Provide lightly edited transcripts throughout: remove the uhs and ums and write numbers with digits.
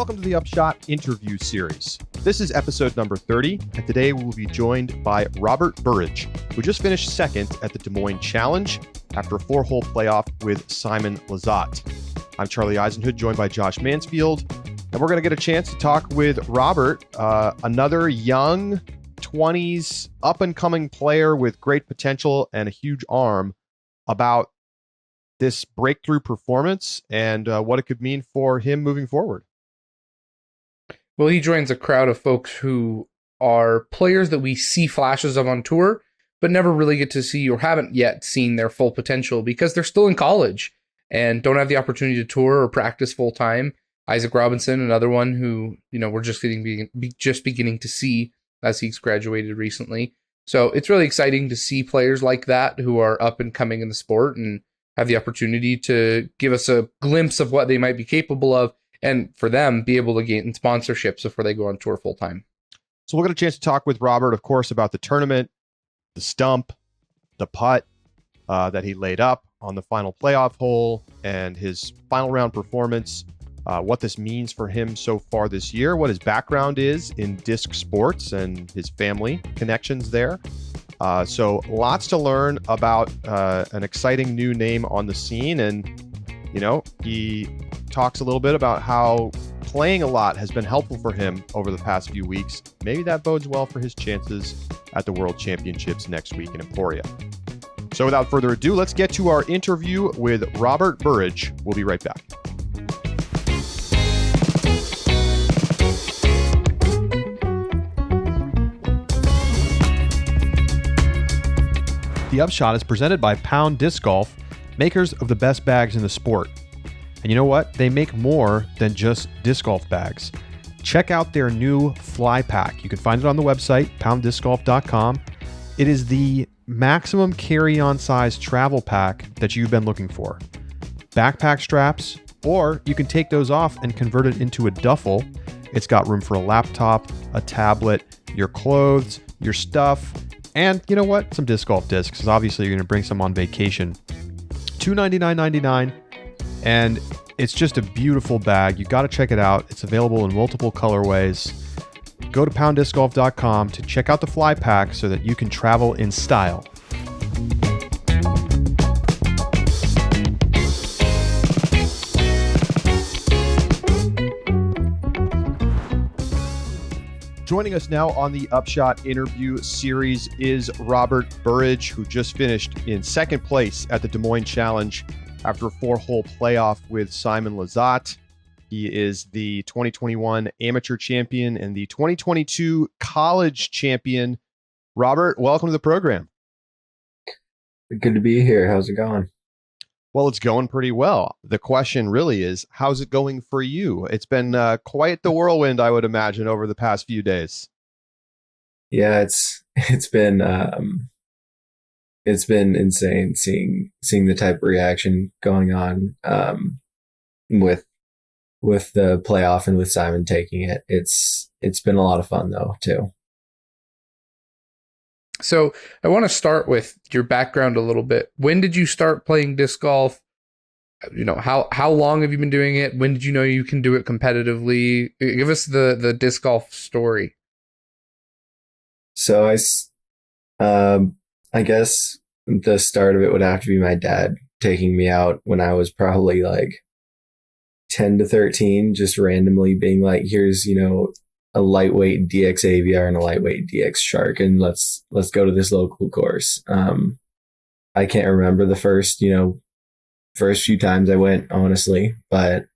Welcome to the Upshot interview series. This is episode number 30, and today we will be joined by Robert Burridge, who just finished second at the Des Moines Challenge after a 4-hole playoff with Simon Lizotte. I'm Charlie Eisenhood, joined by Josh Mansfield, and we're going to get a chance to talk with Robert, another young 20s up-and-coming player with great potential and a huge arm, about this breakthrough performance and what it could mean for him moving forward. Well, he joins a crowd of folks who are players that we see flashes of on tour, but never really get to see or haven't yet seen their full potential because they're still in college and don't have the opportunity to tour or practice full time. Isaac Robinson, another one who, we're just beginning to see as he's graduated recently. So it's really exciting to see players like that who are up and coming in the sport and have the opportunity to give us a glimpse of what they might be capable of, and for them be able to gain sponsorships before they go on tour full time. So we'll get a chance to talk with Robert, of course, about the tournament, the stump, the putt that he laid up on the final playoff hole, and his final round performance, what this means for him so far this year, what his background is in disc sports and his family connections there. So lots to learn about an exciting new name on the scene. And, he talks a little bit about how playing a lot has been helpful for him over the past few weeks. Maybe that bodes well for his chances at the World Championships next week in Emporia. So without further ado, let's get to our interview with Robert Burridge. We'll be right back. The Upshot is presented by Pound Disc Golf, makers of the best bags in the sport. And you know what? They make more than just disc golf bags. Check out their new Fly Pack. You can find it on the website, pounddiscgolf.com. It is the maximum carry-on size travel pack that you've been looking for. Backpack straps, or you can take those off and convert it into a duffel. It's got room for a laptop, a tablet, your clothes, your stuff, and you know what? Some disc golf discs, because obviously you're going to bring some on vacation. $299.99, and it's just a beautiful bag. You got to check it out. It's available in multiple colorways. Go to pounddiscgolf.com to check out the Fly Pack so that you can travel in style. Joining us now on the Upshot interview series is Robert Burridge, who just finished in second place at the Des Moines Challenge after a 4-hole playoff with Simon Lizotte. He is the 2021 amateur champion and the 2022 college champion. Robert, welcome to the program. Good to be here. How's it going? Well, it's going pretty well. The question really is, how's it going for you? It's been quite the whirlwind, I would imagine, over the past few days. Yeah, it's been insane seeing the type of reaction going on with the playoff and with Simon taking it. It's been a lot of fun though too. So I want to start with your background a little bit. When did you start playing disc golf? How long have you been doing it? When did you know you can do it competitively? Give us the disc golf story. So I guess the start of it would have to be my dad taking me out when I was probably like 10 to 13, just randomly being like, here's, a lightweight DX AVR and a lightweight DX Shark, and let's go to this local course. I can't remember the first few times I went, honestly, but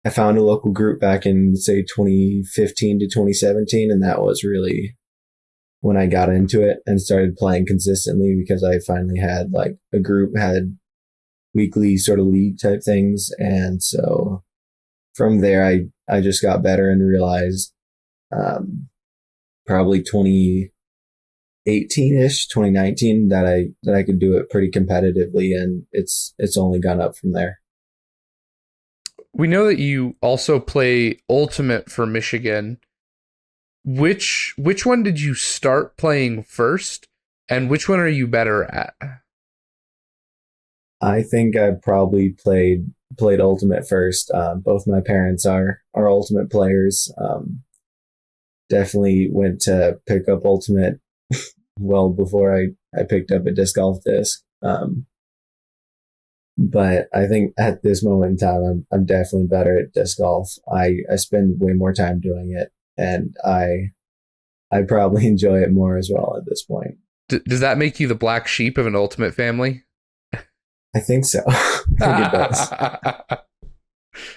I found a local group back in, say, 2015 to 2017, and that was really when I got into it and started playing consistently, because I finally had like a group, had weekly sort of league type things. And so from there, I just got better and realized probably 2018-ish, 2019, that I could do it pretty competitively, and it's only gone up from there. We know that you also play Ultimate for Michigan. Which one did you start playing first, and which one are you better at? I think I probably played Ultimate first. Both my parents are Ultimate players. Definitely went to pick up Ultimate well before I picked up a disc golf disc. But I think at this moment in time, I'm definitely better at disc golf. I spend way more time doing it, and I probably enjoy it more as well at this point. Does that make you the black sheep of an Ultimate family? I think so. I think it does.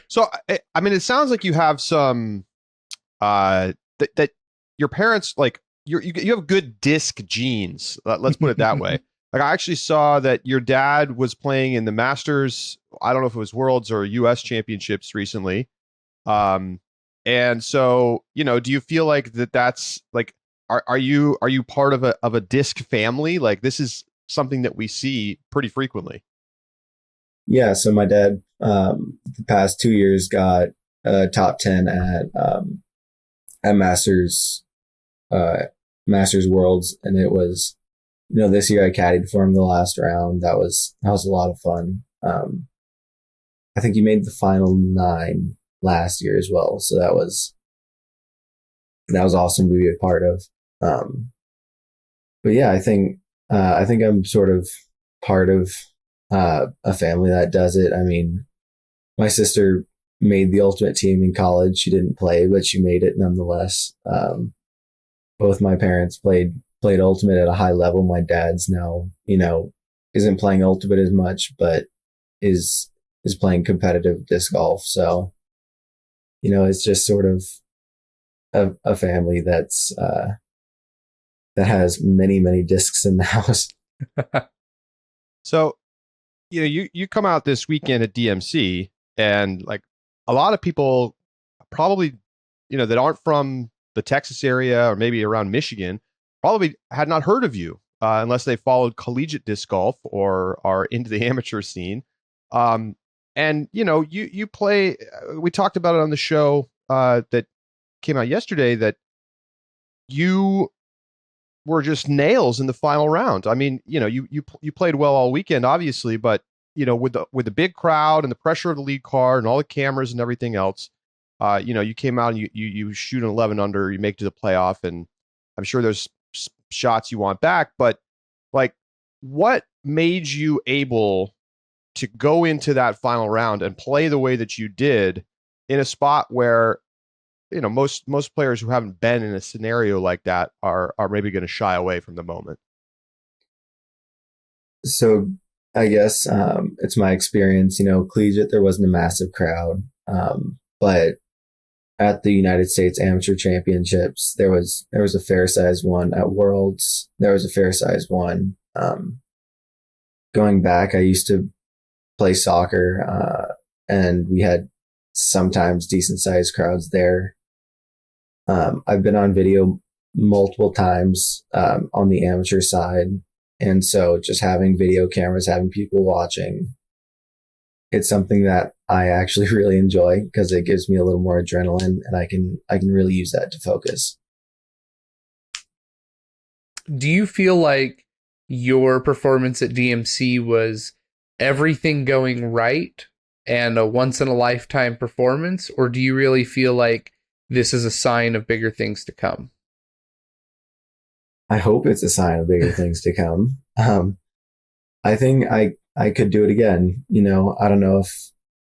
So, I mean, it sounds like you have some, that your parents, like, you have good disc genes. Let's put it that way. Like, I actually saw that your dad was playing in the Masters. I don't know if it was Worlds or US Championships recently. And so, do you feel like that's like, are you part of a disc family? Like, this is something that we see pretty frequently. Yeah, so my dad, the past 2 years got top 10 at Masters Worlds, and it was, this year I caddied for him the last round. That was a lot of fun. I think he made the final 9 last year as well, so that was awesome to be a part of. But yeah, I think I'm sort of part of a family that does it. I mean, my sister made the Ultimate team in college. She didn't play, but she made it nonetheless. Both my parents played Ultimate at a high level. My dad's now, isn't playing Ultimate as much, but is playing competitive disc golf. So, it's just sort of a family that's that has many, many discs in the house. So, you come out this weekend at DMC, and like a lot of people probably, that aren't from the Texas area or maybe around Michigan, probably had not heard of you unless they followed collegiate disc golf or are into the amateur scene. And you play. We talked about it on the show that came out yesterday, that you were just nails in the final round. I mean, you played well all weekend, obviously, but with the big crowd and the pressure of the lead card and all the cameras and everything else, you came out and you shoot an 11 under, you make it to the playoff, and I'm sure there's shots you want back, but like, what made you able to go into that final round and play the way that you did in a spot where, most players who haven't been in a scenario like that are maybe going to shy away from the moment? So I guess it's my experience. Collegiate, there wasn't a massive crowd, but at the United States Amateur Championships, there was a fair size one. At Worlds, there was a fair size one. Going back, I used to play soccer, and we had sometimes decent sized crowds there. I've been on video multiple times on the amateur side, and so just having video cameras, having people watching, it's something that I actually really enjoy because it gives me a little more adrenaline, and I can really use that to focus. Do you feel like your performance at DMC was everything going right and a once in a lifetime performance, or do you really feel like this is a sign of bigger things to come? I hope it's a sign of bigger things to come. I think I could do it again. I don't know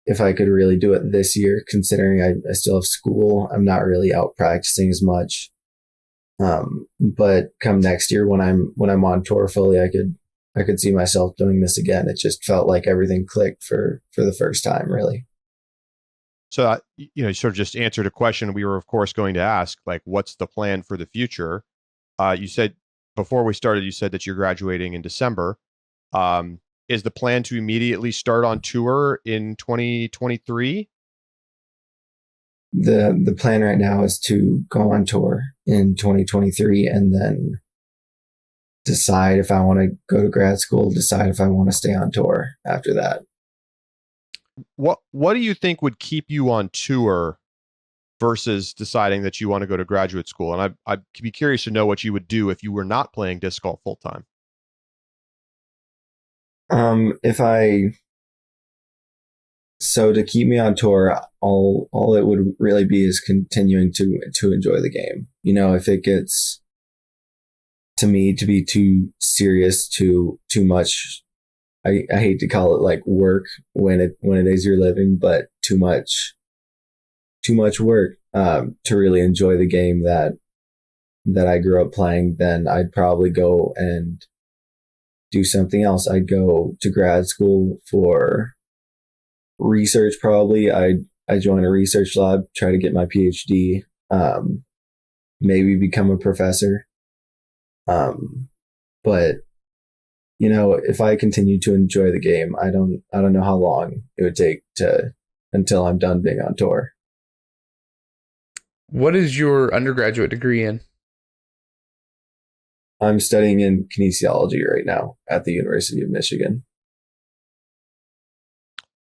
if I could really do it this year, considering I still have school. I'm not really out practicing as much. But come next year when I'm on tour fully, I could see myself doing this again. It just felt like everything clicked for the first time, really. So, you sort of just answered a question we were, of course, going to ask, like, what's the plan for the future? You said before we started, you said that you're graduating in December. Is the plan to immediately start on tour in 2023? The plan right now is to go on tour in 2023 and then decide if I want to go to grad school, decide if I want to stay on tour after that. What do you think would keep you on tour versus deciding that you want to go to graduate school? And I'd be curious to know what you would do if you were not playing disc golf full time. If I So to keep me on tour, all it would really be is continuing to enjoy the game. If it gets to me to be too serious, too much, I hate to call it like work when it is your living, but too much work to really enjoy the game that I grew up playing, then I'd probably go and do something else. I'd go to grad school for research. Probably I join a research lab, try to get my PhD, maybe become a professor. But if I continue to enjoy the game, I don't know how long it would take until I'm done being on tour. What is your undergraduate degree in? I'm studying in kinesiology right now at the University of Michigan.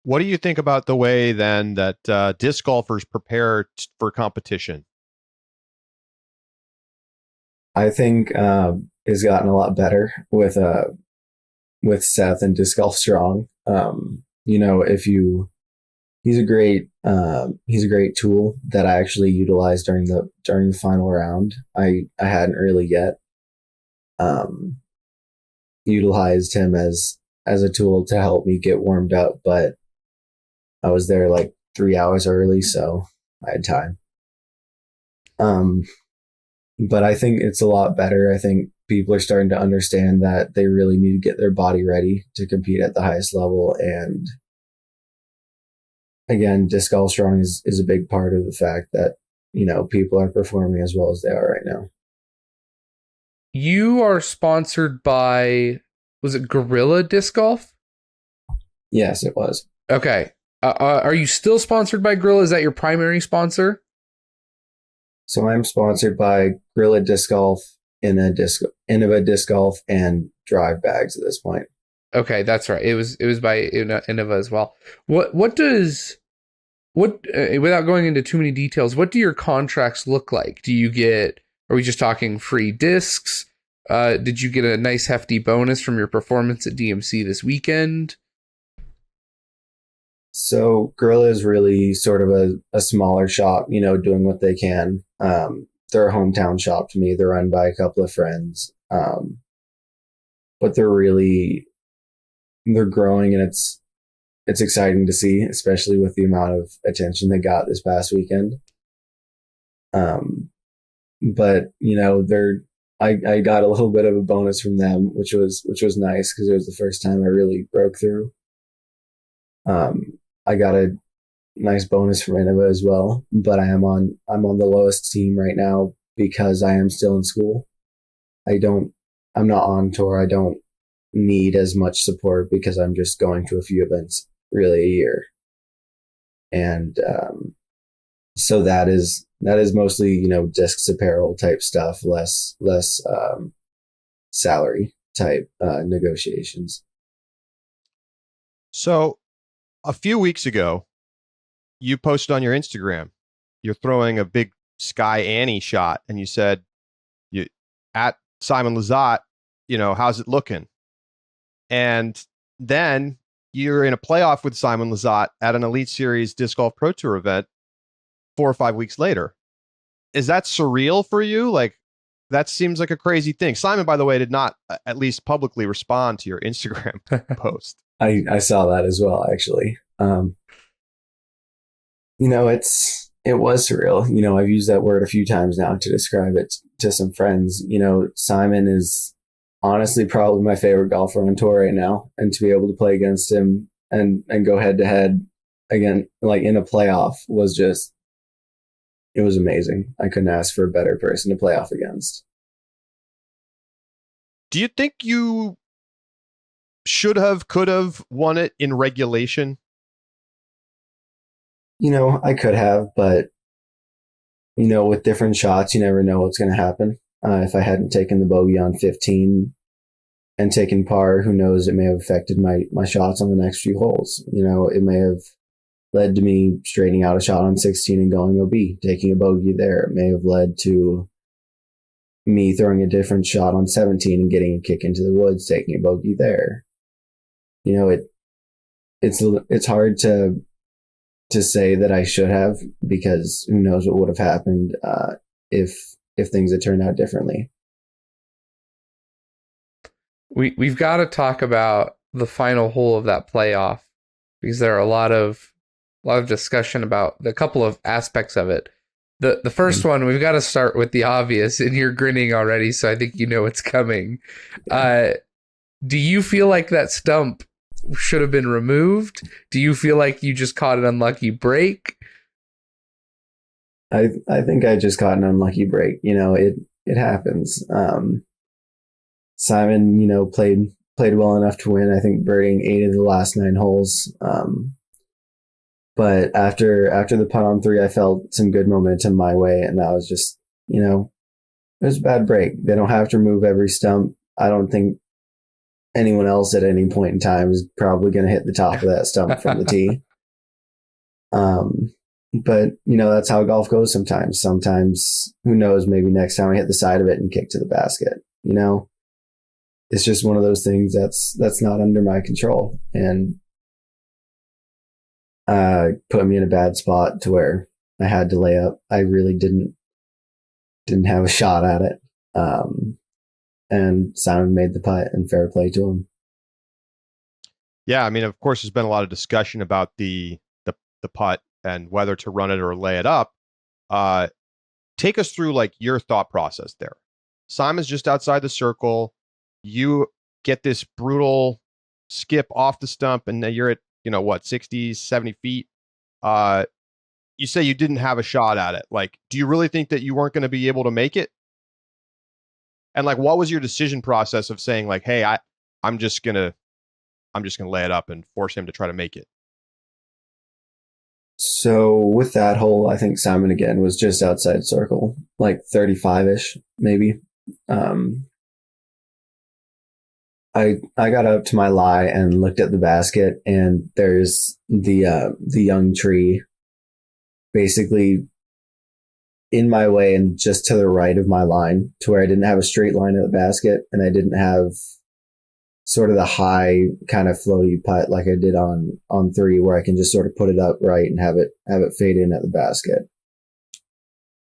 What do you think about the way then that disc golfers prepare for competition? I think it's gotten a lot better with Seth and Disc Golf Strong. If he's a great tool that I actually utilized during the final round. I hadn't really yet utilized him as a tool to help me get warmed up, but I was there like 3 hours early, so I had time. But I think it's a lot better. I think people are starting to understand that they really need to get their body ready to compete at the highest level. And again, Disc Golf Strong is a big part of the fact that, people are performing as well as they are right now. You are sponsored by, was it Gorilla Disc Golf? Yes, it was. Okay. Are you still sponsored by Gorilla? Is that your primary sponsor? So I'm sponsored by Gorilla Disc Golf, Innova Disc Golf, and Drive Bags at this point. Okay, that's right. It was by Innova as well. Without going into too many details, what do your contracts look like? Are we just talking free discs? Did you get a nice hefty bonus from your performance at DMC this weekend? So Gorilla is really sort of a smaller shop, doing what they can. They're a hometown shop to me. They're run by a couple of friends. But they're growing, and it's exciting to see, especially with the amount of attention they got this past weekend. But I got a little bit of a bonus from them, which was nice because it was the first time I really broke through. I got a nice bonus from Innova as well, but I'm on the lowest team right now because I am still in school. I'm not on tour. I don't need as much support because I'm just going to a few events really a year. And so that is mostly, discs apparel type stuff, less salary type negotiations. So a few weeks ago, you posted on your Instagram, you're throwing a big Sky Annie shot, and you said, "You at Simon Lizotte, how's it looking?" And then you're in a playoff with Simon Lizotte at an Elite Series Disc Golf Pro Tour event 4 or 5 weeks later. Is that surreal for you? Like, that seems like a crazy thing. Simon, by the way, did not at least publicly respond to your Instagram post. I saw that as well, actually. It was surreal. I've used that word a few times now to describe it to some friends. Simon is honestly probably my favorite golfer on tour right now, and to be able to play against him and go head to head again, like in a playoff, it was amazing. I couldn't ask for a better person to play off against. Do you think you could have won it in regulation? I could have, but with different shots, you never know what's going to happen. If I hadn't taken the bogey on 15 and taken par, who knows, it may have affected my shots on the next few holes. It may have led to me straightening out a shot on 16 and going OB, taking a bogey there. It may have led to me throwing a different shot on 17 and getting a kick into the woods, taking a bogey there. it's hard to say that I should have, because who knows what would have happened if things had turned out differently. We've got to talk about the final hole of that playoff, because there are a lot of discussion about the couple of aspects of it. The first one, we've got to start with the obvious, and you're grinning already, so I think you know it's coming. Do you feel like that stump should have been removed? Do you feel like you just caught an unlucky break? I think I just caught an unlucky break. It happens. Simon, played well enough to win. I think birding 8 of the last 9 holes. But after the putt on 3, I felt some good momentum my way, and that was just, it was a bad break. They don't have to remove every stump. I don't think anyone else at any point in time is probably going to hit the top of that stump from the tee. But that's how golf goes sometimes. Sometimes, who knows, maybe next time I hit the side of it and kick to the basket. It's just one of those things that's not under my control, and put me in a bad spot to where I had to lay up. I really didn't have a shot at it. And Simon made the putt, and fair play to him. Yeah, I mean, of course, there's been a lot of discussion about the putt and whether to run it or lay it up. Take us through like your thought process there. Simon's just outside the circle. You get this brutal skip off the stump, and you're at 60, 70 feet. You say you didn't have a shot at it. Like, do you really think that you weren't going to be able to make it? And like, what was your decision process of saying like, hey, I'm just gonna lay it up and force him to try to make it? So with that hole, I think Simon again was just outside circle, like 35-ish, maybe. I got up to my lie and looked at the basket, and there's the young tree basically in my way and just to the right of my line, to where I didn't have a straight line at the basket, and I didn't have sort of the high kind of floaty putt like I did on 3, where I can just sort of put it up right and have it fade in at the basket.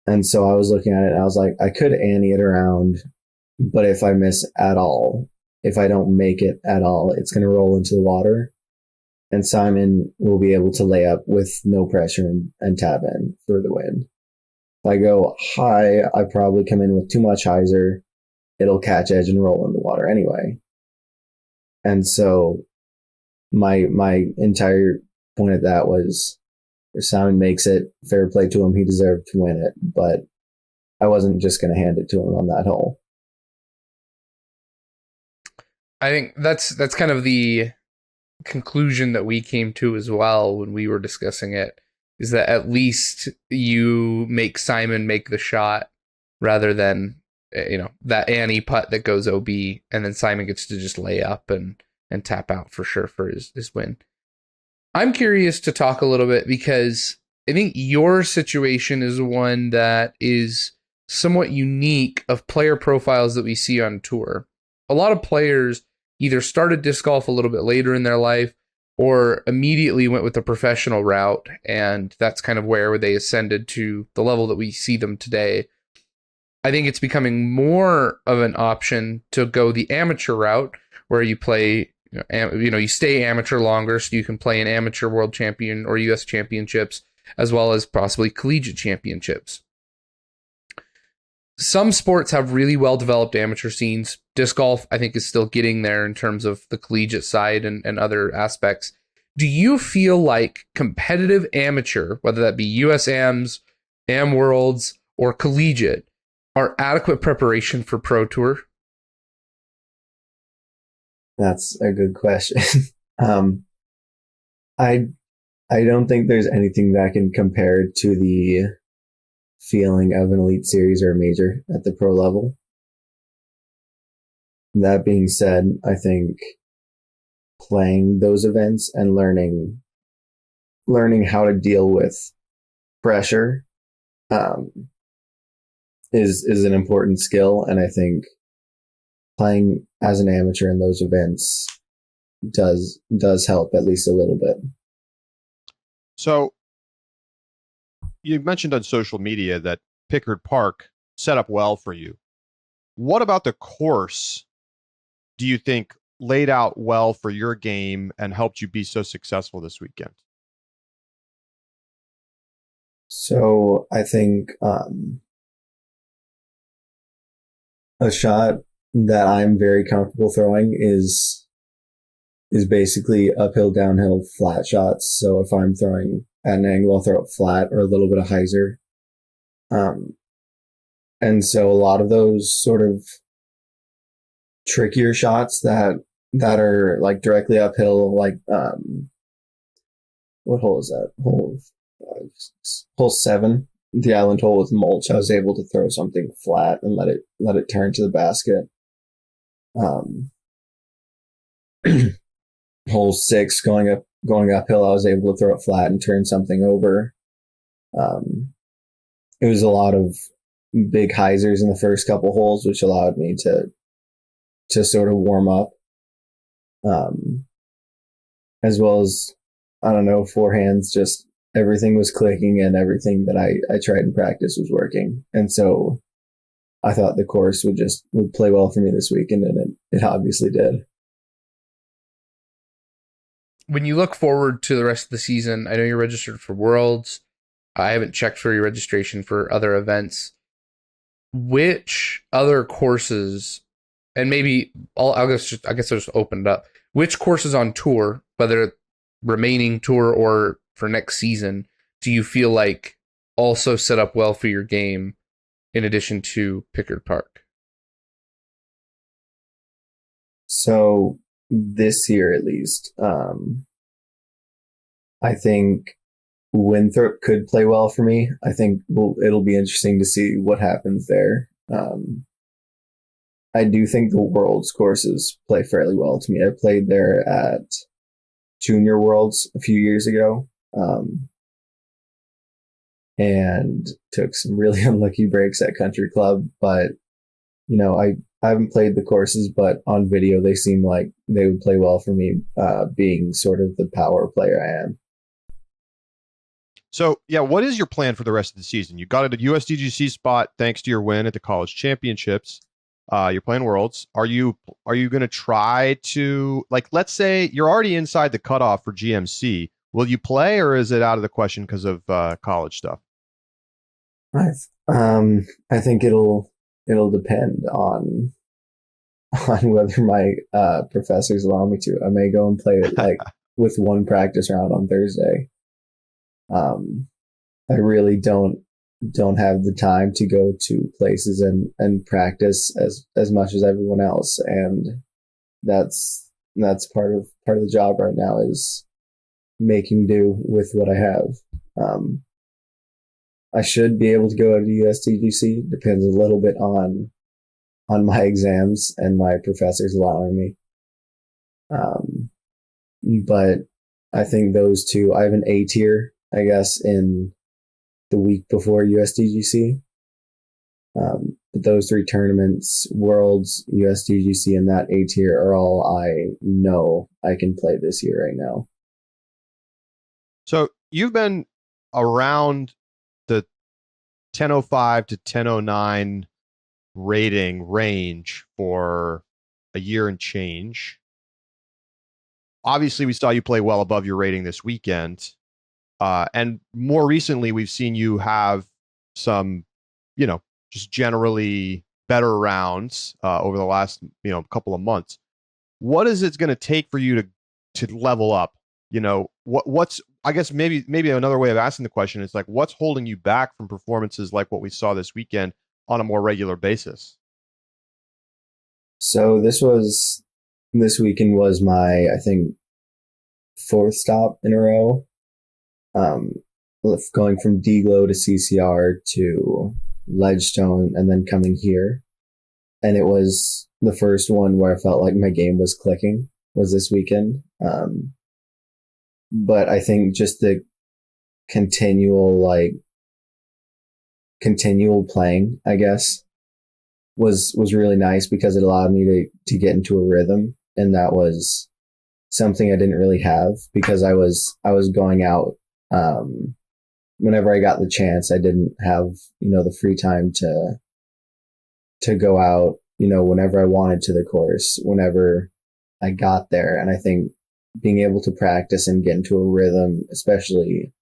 And so I was looking at it and I was like, I could ante it around, but if I miss at all, if I don't make it at all, it's going to roll into the water, and Simon will be able to lay up with no pressure and tap in for the win. If I go high, I probably come in with too much hyzer. It'll catch edge and roll in the water anyway. And so my entire point of that was, if Simon makes it, fair play to him. He deserved to win it, but I wasn't just going to hand it to him on that hole. I think that's kind of the conclusion that we came to as well when we were discussing it, is that at least you make Simon make the shot rather than that ante putt that goes OB, and then Simon gets to just lay up and tap out for sure for his win. I'm curious to talk a little bit, because I think your situation is one that is somewhat unique of player profiles that we see on tour. A lot of players either started disc golf a little bit later in their life or immediately went with the professional route, and that's kind of where they ascended to the level that we see them today. I think it's becoming more of an option to go the amateur route, where you play, you stay amateur longer, so you can play an amateur world champion or US championships, as well as possibly collegiate championships. Some sports have really well-developed amateur scenes. Disc golf, I think, is still getting there in terms of the collegiate side and other aspects. Do you feel like competitive amateur, whether that be USAMs, Am Worlds, or collegiate, are adequate preparation for Pro Tour? That's a good question. I don't think there's anything that can compare to the feeling of an elite series or a major at the pro level. That being said, I think playing those events and learning how to deal with pressure is an important skill, and I think playing as an amateur in those events does help at least a little bit. So you mentioned on social media that Pickard Park set up well for you. What about the course do you think laid out well for your game and helped you be so successful this weekend? So I think a shot that I'm very comfortable throwing is basically uphill, downhill, flat shots. So if I'm throwing at an angle, I'll throw it flat or a little bit of hyzer. And so a lot of those sort of trickier shots that are like directly uphill, like what hole is that? Hole 7, the island hole with mulch. I was able to throw something flat and let it turn to the basket. Hole 6 going uphill, I was able to throw it flat and turn something over. It was a lot of big hyzers in the first couple holes, which allowed me to sort of warm up, as well as, I don't know, forehands. Just everything was clicking and everything that I tried in practice was working. And so I thought the course would play well for me this weekend, and it obviously did. When you look forward to the rest of the season, I know you're registered for Worlds. I haven't checked for your registration for other events. Which other courses, and maybe I guess I'll just open it up. Which courses on tour, whether remaining tour or for next season, do you feel like also set up well for your game in addition to Pickard Park? So this year, at least, I think Winthrop could play well for me. I think it'll be interesting to see what happens there. I do think the Worlds courses play fairly well to me. I played there at Junior Worlds a few years ago, and took some really unlucky breaks at Country Club. But, I haven't played the courses, but on video they seem like they would play well for me, being sort of the power player I am. So, yeah, what is your plan for the rest of the season? You got a USDGC spot thanks to your win at the college championships. You're playing Worlds. Are you going to try to, like, let's say you're already inside the cutoff for GMC. Will you play, or is it out of the question because of college stuff? I think it'll depend on whether my professors allow me to. I may go and play it like with one practice round on Thursday. I really don't have the time to go to places and practice as much as everyone else, and that's part of the job right now, is making do with what I have. I should be able to go to USDGC. Depends a little bit on my exams and my professors allowing me. But I think those two, I have an A tier, I guess, in the week before USDGC. But those 3 tournaments, Worlds, USDGC, and that A tier, are all I know I can play this year right now. So you've been around the 1005 to 1009 rating range for a year and change. Obviously, we saw you play well above your rating this weekend. And more recently, we've seen you have some, just generally better rounds over the last, couple of months. What is it going to take for you to level up? What's, I guess maybe another way of asking the question is, like, what's holding you back from performances like what we saw this weekend on a more regular basis? So this weekend was my, I think, 4th stop in a row. Going from D-Glow to CCR to Ledgestone and then coming here. And it was the first one where I felt like my game was clicking, was this weekend. But I think just the continual playing, I guess, was really nice, because it allowed me to get into a rhythm. And that was something I didn't really have because I was going out whenever I got the chance. I didn't have, the free time to go out, whenever I wanted to the course, whenever I got there. And I think being able to practice and get into a rhythm, especially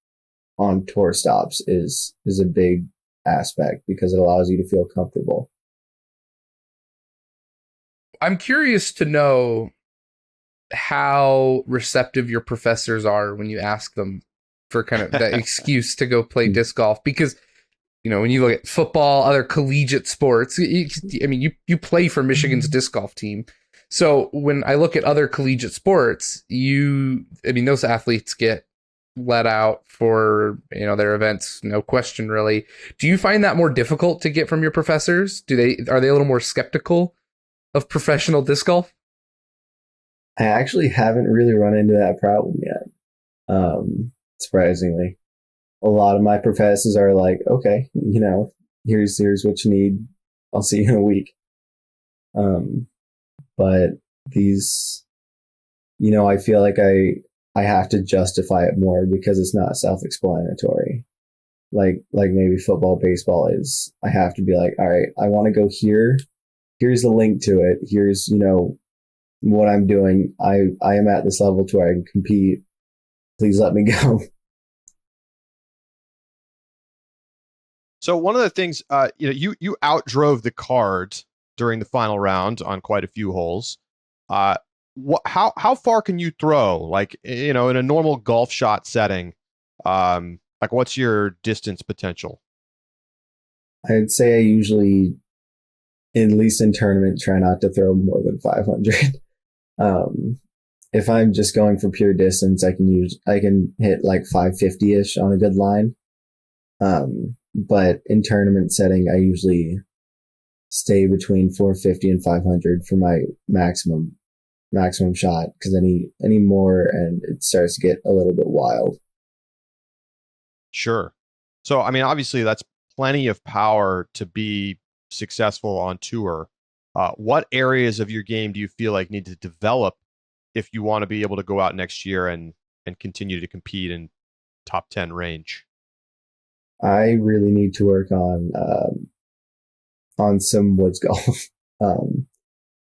on tour stops, is a big aspect because it allows you to feel comfortable. I'm curious to know how receptive your professors are when you ask them for kind of that excuse to go play disc golf, because when you look at football, other collegiate sports, you play for Michigan's disc golf team. So when I look at other collegiate sports, those athletes get let out for their events, no question, really. Do you find that more difficult to get from your professors? Are they a little more skeptical of professional disc golf? I actually haven't really run into that problem yet. Surprisingly, a lot of my professors are like, okay, here's what you need. I'll see you in a week. But these, I feel like I have to justify it more because it's not self-explanatory. Like maybe football, baseball is. I have to be like, all right, I want to go here. Here's the link to it. Here's, what I'm doing. I am at this level to where I can compete. Please let me go. So one of the things, you outdrove the card during the final round on quite a few holes. How far can you throw? Like, in a normal golf shot setting, what's your distance potential? I'd say I usually, at least in tournament, try not to throw more than 500. If I'm just going for pure distance, I can hit like 550-ish on a good line. But in tournament setting, I usually stay between 450 and 500 for my maximum shot, because any more and it starts to get a little bit wild. Sure. So, obviously that's plenty of power to be successful on tour. What areas of your game do you feel like need to develop if you want to be able to go out next year and continue to compete in top 10 range? I really need to work on some woods golf.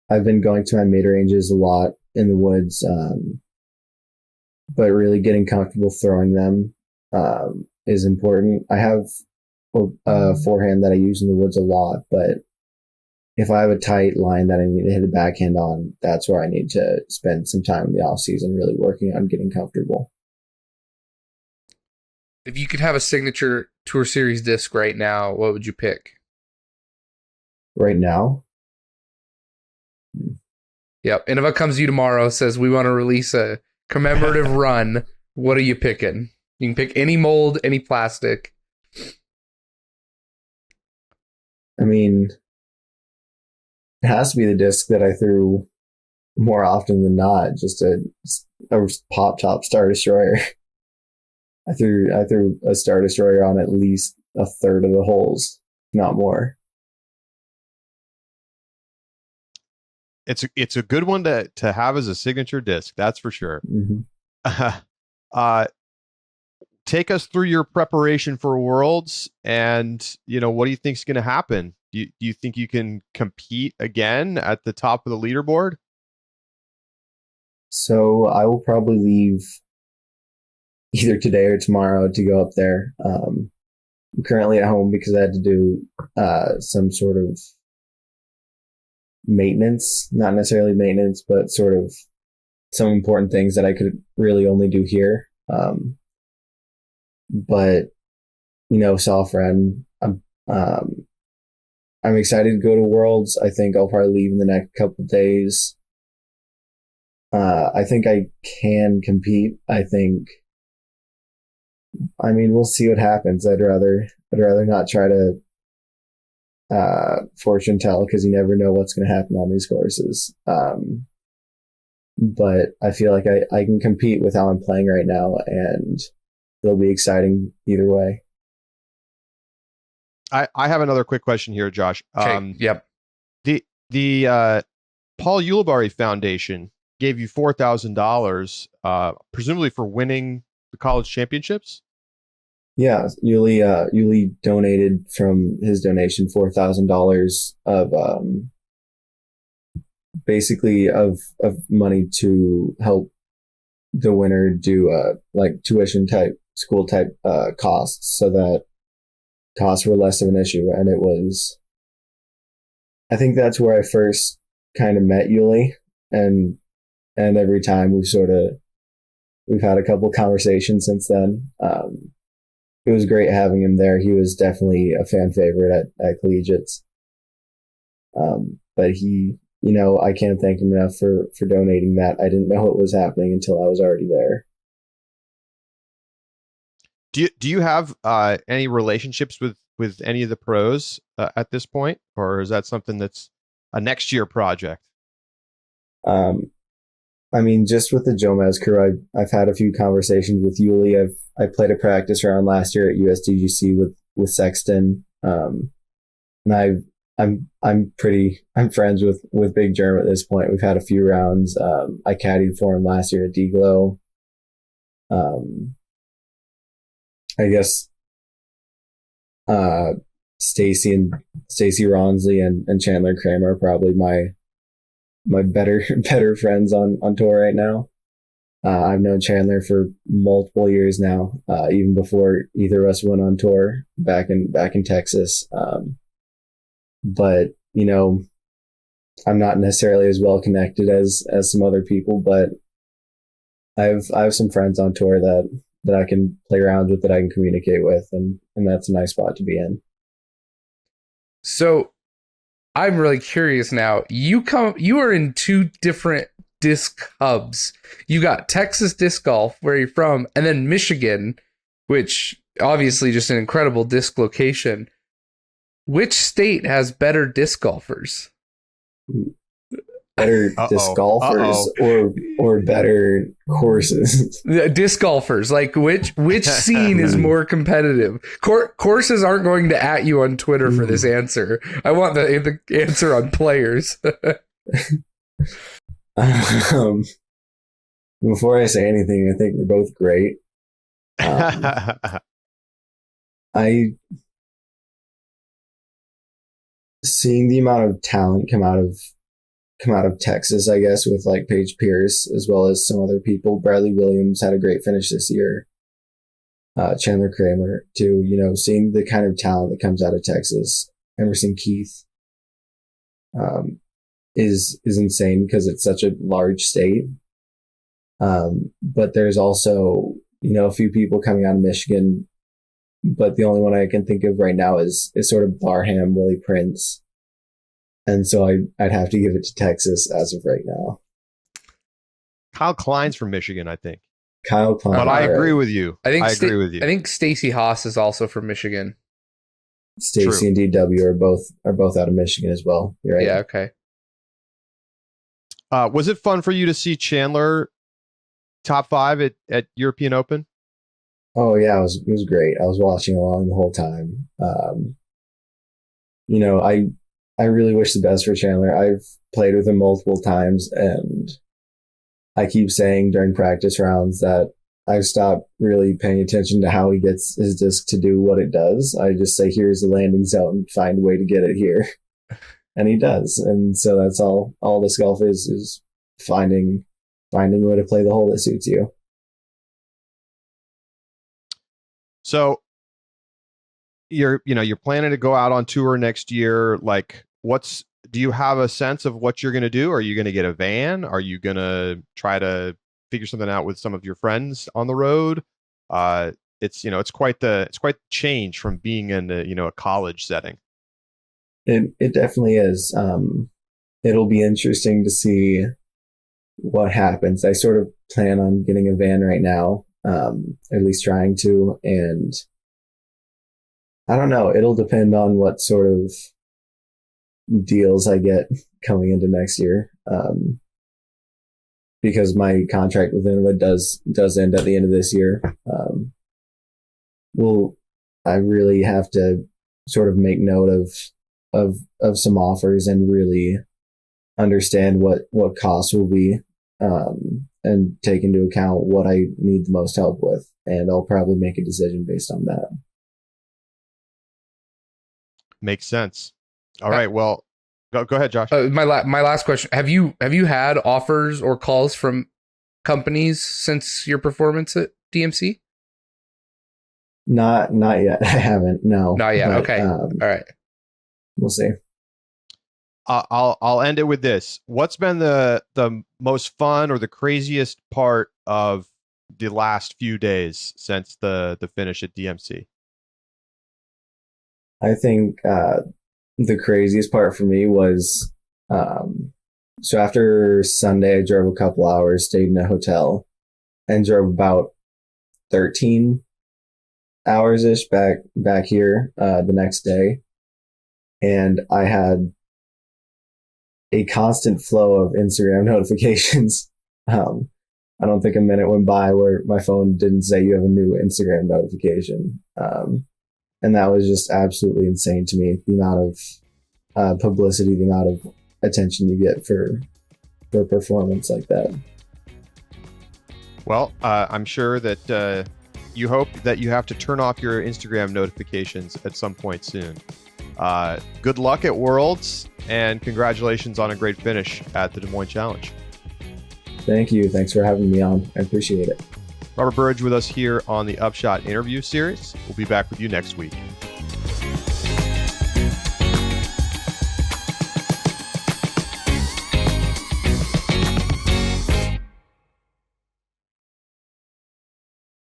I've been going to my mid ranges a lot in the woods, but really getting comfortable throwing them is important. I have a forehand that I use in the woods a lot, but if I have a tight line that I need to hit a backhand on, that's where I need to spend some time in the off season really working on getting comfortable. If you could have a signature Tour Series disc right now, what would you pick? Right now? Yep. And if it comes to you tomorrow, says we want to release a commemorative run, what are you picking? You can pick any mold, any plastic. It has to be the disc that I threw more often than not, just a pop top Star Destroyer. I threw a Star Destroyer on at least a third of the holes, not more. It's a good one to have as a signature disc, that's for sure. Mm-hmm. Take us through your preparation for Worlds, and what do you think is going to happen? Do you think you can compete again at the top of the leaderboard? So I will probably leave either today or tomorrow to go up there. I'm currently at home because I had to do some sort of maintenance, not necessarily maintenance, but sort of some important things that I could really only do here. But saw a friend. I'm excited to go to Worlds. I think I'll probably leave in the next couple of days. I think I can compete. We'll see what happens. I'd rather not try to fortune tell, because you never know what's going to happen on these courses. But I feel like I can compete with how I'm playing right now, and it'll be exciting either way. I have another quick question here, Josh. Okay. Yep. The Paul Ulibarri Foundation gave you $4,000, presumably for winning the college championships. Yeah, Yuli donated from his donation $4,000 of basically of money to help the winner do like tuition type school type costs, so that costs were less of an issue. And it was, I think that's where I first kind of met Yuli, and every time we've had a couple conversations since then. It was great having him there. He was definitely a fan favorite at collegiates. But he, I can't thank him enough for donating that. I didn't know it was happening until I was already there. Do you have any relationships with any of the pros at this point, or is that something that's a next year project? I mean, just with the Jomez crew, I've had a few conversations with Yuli. I played a practice round last year at USDGC with Sexton, and I'm friends with Big Germ at this point. We've had a few rounds. I caddied for him last year at D-Glow. I guess Stacy Ronsley and Chandler Kramer are probably my better friends on tour right now. I've known Chandler for multiple years now, even before either of us went on tour back in Texas. But I'm not necessarily as well connected as some other people, but I have some friends on tour that I can play around with, that I can communicate with, and that's a nice spot to be in. So I'm really curious now. You are in two different disc hubs. You got Texas disc golf, where you're from, and then Michigan, which obviously just an incredible disc location. Which state has better disc golfers? Better disc golfers or better courses? Disc golfers, like which scene is more competitive? Courses aren't going to at you on Twitter for this answer. I want the answer on players. Before I say anything, I think we're both great. Seeing the amount of talent come out of Texas, I guess, with like Paige Pierce as well as some other people. Bradley Williams had a great finish this year. Chandler Kramer too. Seeing the kind of talent that comes out of Texas. Emerson Keith is insane because it's such a large state. But there's also a few people coming out of Michigan. But the only one I can think of right now is sort of Barham, Willie Prince. And so I'd have to give it to Texas as of right now. Kyle Klein's from Michigan, I think. Kyle Klein. But I agree with you. I agree with you. I think Stacey Haas is also from Michigan. Stacy and DW are both out of Michigan as well. You're right. Yeah, okay. Was it fun for you to see Chandler top 5 at European Open? Oh yeah, it was great. I was watching along the whole time. I really wish the best for Chandler. I've played with him multiple times, and I keep saying during practice rounds that I've stopped really paying attention to how he gets his disc to do what it does. I just say, here's the landing zone, find a way to get it here. And he does. And so that's all disc golf is finding a way to play the hole that suits you. So you're planning to go out on tour next year. Like, do you have a sense of what you're going to do? Are you going to get a van? Are you going to try to figure something out with some of your friends on the road? It's quite the change from being in a college setting. It definitely is. It'll be interesting to see what happens. I sort of plan on getting a van right now, at least trying to, and I don't know. It'll depend on what sort of deals I get coming into next year, because my contract with Innova does end at the end of this year. I really have to sort of make note of some offers and really understand what costs will be and take into account what I need the most help with. And I'll probably make a decision based on that. Makes sense. All right. Well, go ahead, Josh. My last question: Have you had offers or calls from companies since your performance at DMC? Not yet. I haven't. No. Not yet. But, Okay. All right. We'll see. I'll end it with this. What's been the most fun or the craziest part of the last few days since the finish at DMC? I think the craziest part for me was so after Sunday, I drove a couple hours, stayed in a hotel, and drove about 13 hours ish back here the next day, and I had a constant flow of Instagram notifications. I don't think a minute went by where my phone didn't say you have a new Instagram notification. And that was just absolutely insane to me. The amount of publicity, the amount of attention you get for a performance like that. Well, I'm sure that you hope that you have to turn off your Instagram notifications at some point soon. Good luck at Worlds, and congratulations on a great finish at the Des Moines Challenge. Thank you. Thanks for having me on. I appreciate it. Robert Burridge with us here on the Upshot interview series. We'll be back with you next week.